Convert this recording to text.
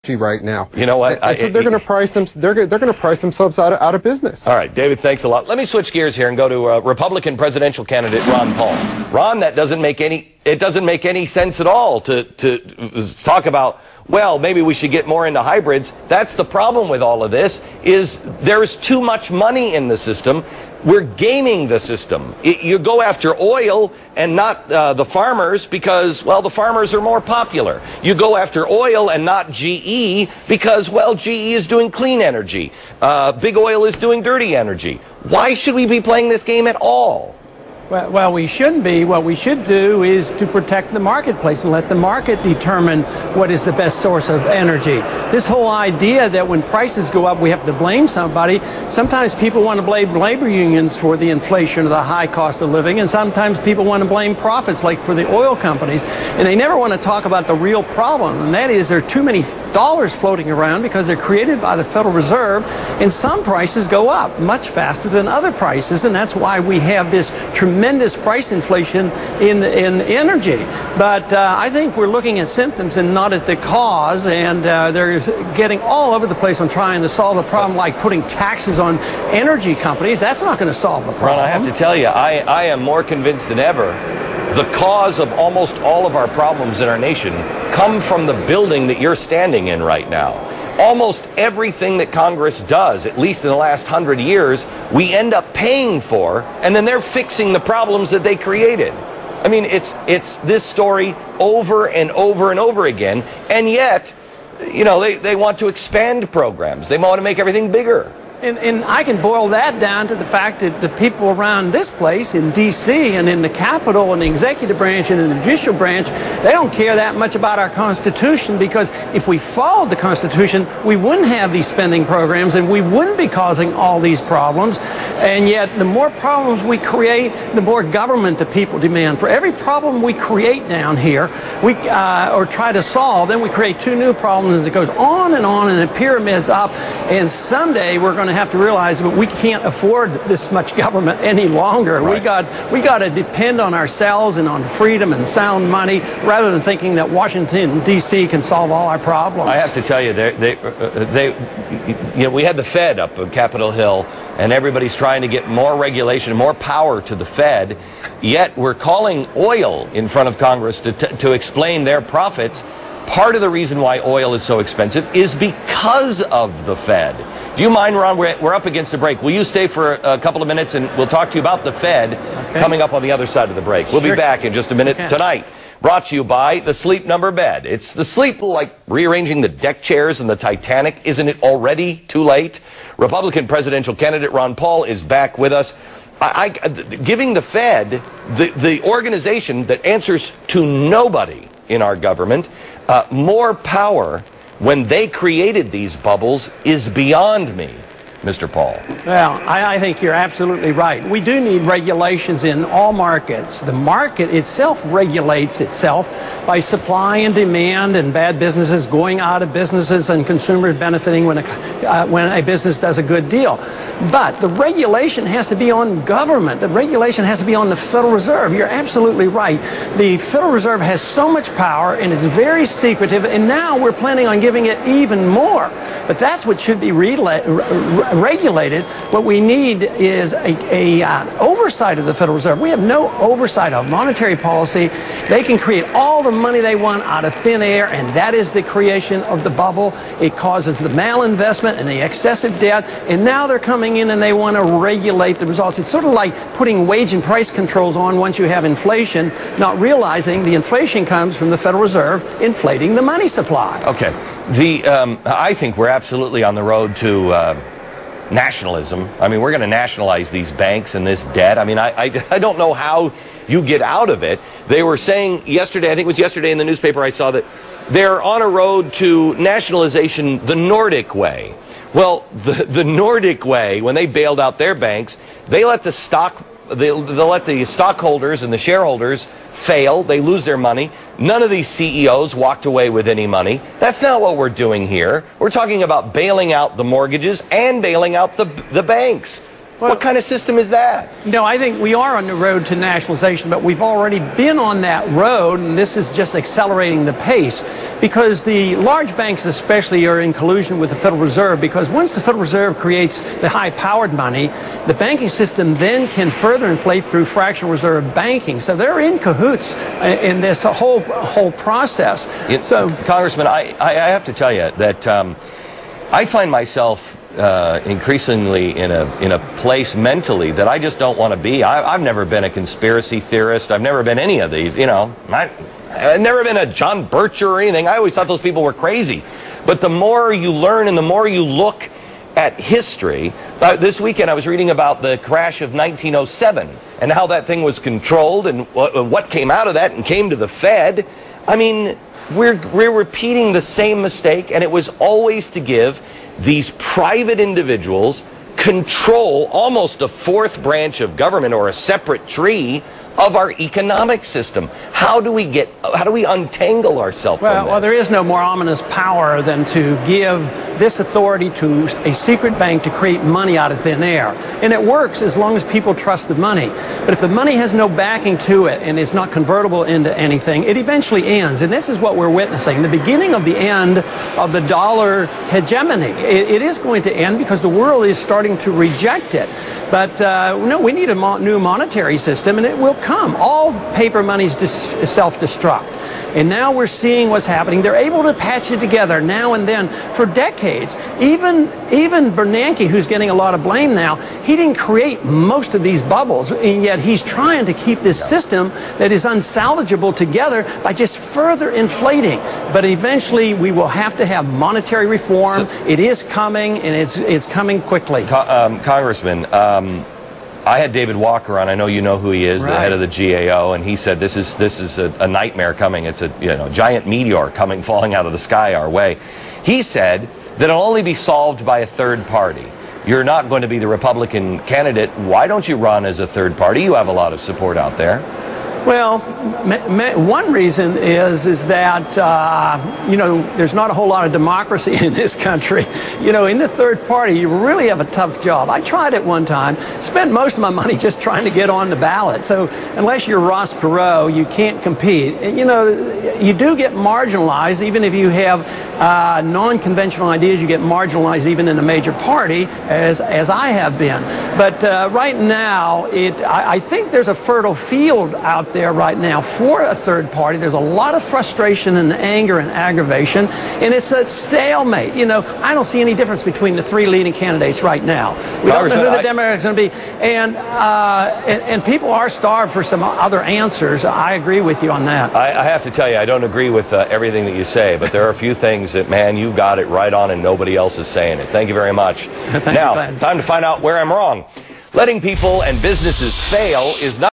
right now. You know what? So they're going to price them. They're going to price themselves out of business. All right, David. Thanks a lot. Let me switch gears here and go to Republican presidential candidate Ron Paul. Ron, that doesn't make any sense at all to talk about. Well, maybe we should get more into hybrids. That's the problem with all of this. Is there's too much money in the system. We're gaming the system. You go after oil and not the farmers because, well, the farmers are more popular. You go after oil and not GE because, well, GE is doing clean energy. Big oil is doing dirty energy. Why should we be playing this game at all? Well, we shouldn't be. What we should do is to protect the marketplace and let the market determine what is the best source of energy. This whole idea that when prices go up, we have to blame somebody. Sometimes people want to blame labor unions for the inflation of the high cost of living, and sometimes people want to blame profits, like for the oil companies. And they never want to talk about the real problem, and that is there are too many dollars floating around because they're created by the Federal Reserve, and some prices go up much faster than other prices, and that's why we have this tremendous price inflation in energy. But I think we're looking at symptoms and not at the cause, and they're getting all over the place on trying to solve the problem, like putting taxes on energy companies. That's not going to solve the problem. Ron, I have to tell you, I am more convinced than ever the cause of almost all of our problems in our nation come from the building that you're standing in right now. Almost everything that Congress does, at least in the last 100 years, we end up paying for, and then they're fixing the problems that they created. I mean, it's this story over and over and over again, and yet, you know, they want to expand programs. They want to make everything bigger. And I can boil that down to the fact that the people around this place in D.C. and in the Capitol and the executive branch and in the judicial branch, they don't care that much about our Constitution, because if we followed the Constitution, we wouldn't have these spending programs and we wouldn't be causing all these problems. And yet the more problems we create, the more government the people demand. For every problem we create down here, or try to solve, then we create two new problems. It goes on and it pyramids up, and someday we're going to have to realize that we can't afford this much government any longer. Right. We got to depend on ourselves and on freedom and sound money, rather than thinking that Washington D.C. can solve all our problems. I have to tell you, you know, we had the Fed up on Capitol Hill, and everybody's trying to get more regulation, more power to the Fed. Yet we're calling oil in front of Congress to explain their profits. Part of the reason why oil is so expensive is because of the Fed. Do you mind, Ron? We're up against the break. Will you stay for a couple of minutes, and we'll talk to you about the Fed coming up on the other side of the break. We'll be back in just a minute tonight. Brought to you by the Sleep Number Bed. It's the sleep like rearranging the deck chairs in the Titanic. Isn't it already too late? Republican presidential candidate Ron Paul is back with us. Giving the Fed, the organization that answers to nobody in our government, more power when they created these bubbles is beyond me, Mr. Paul. Well, I think you're absolutely right. We do need regulations in all markets. The market itself regulates itself by supply and demand, and bad businesses going out of businesses and consumers benefiting when a business does a good deal. But the regulation has to be on government. The regulation has to be on the Federal Reserve. You're absolutely right. The Federal Reserve has so much power, and it's very secretive, and now we're planning on giving it even more. But that's what should be regulated. What we need is an oversight of the Federal Reserve. We have no oversight of monetary policy. They can create all the money they want out of thin air, and that is the creation of the bubble. It causes the malinvestment and the excessive debt, and now they're coming in and they want to regulate the results. It's sort of like putting wage and price controls on once you have inflation, not realizing the inflation comes from the Federal Reserve inflating the money supply. Okay. I think we're absolutely on the road to nationalism. I mean, we're going to nationalize these banks and this debt. I mean, I don't know how you get out of it. They were saying yesterday, I think it was yesterday in the newspaper I saw, that they're on a road to nationalization the Nordic way. Well, the Nordic way, when they bailed out their banks, they let the stockholders and the shareholders fail. They lose their money. None of these CEOs walked away with any money. That's not what we're doing here. We're talking about bailing out the mortgages and bailing out the banks. What kind of system is that? No, I think we are on the road to nationalization, but we've already been on that road, and this is just accelerating the pace, because the large banks especially are in collusion with the Federal Reserve, because once the Federal Reserve creates the high-powered money, the banking system then can further inflate through fractional reserve banking. So they're in cahoots in this whole process. Congressman, I have to tell you that I find myself increasingly in a place mentally that I just don't want to be. I've never been a conspiracy theorist. I've never been any of these, you know. I've never been a John Bircher or anything. I always thought those people were crazy. But the more you learn and the more you look at history, this weekend I was reading about the crash of 1907 and how that thing was controlled and what came out of that and came to the Fed. I mean, we're repeating the same mistake, and it was always to give these private individuals control almost a fourth branch of government or a separate tree of our economic system. How do we untangle ourselves from this? Well, there is no more ominous power than to give this authority to a secret bank to create money out of thin air. And it works as long as people trust the money. But if the money has no backing to it and is not convertible into anything, it eventually ends. And this is what we're witnessing, the beginning of the end of the dollar hegemony. It is going to end because the world is starting to reject it. But no, we need a new monetary system, and it will come. All paper money's self-destruct. And now we're seeing what's happening. They're able to patch it together now and then for decades. Even Bernanke, who's getting a lot of blame now, he didn't create most of these bubbles, and yet he's trying to keep this system that is unsalvageable together by just further inflating. But eventually we will have to have monetary reform. It is coming, and it's coming quickly. Congressman, I had David Walker on. I know you know who he is, the head of the GAO, and he said this is a nightmare coming. It's a giant meteor falling out of the sky our way. He said that it'll only be solved by a third party. You're not going to be the Republican candidate. Why don't you run as a third party? You have a lot of support out there. Well, one reason is that, there's not a whole lot of democracy in this country. In the third party, you really have a tough job. I tried it one time, spent most of my money just trying to get on the ballot. So unless you're Ross Perot, you can't compete. You do get marginalized, even if you have non-conventional ideas. You get marginalized even in a major party, as I have been. But right now, I think there's a fertile field out there right now for a third party. There's a lot of frustration and anger and aggravation, and it's a stalemate. I don't see any difference between the three leading candidates right now. We don't know who the Democrats are going to be, and people are starved for some other answers. I agree with you on that. I have to tell you, I don't agree with everything that you say, but there are a few things that, man, you got it right on and nobody else is saying it. Thank you very much. Now, time to find out where I'm wrong. Letting people and businesses fail is not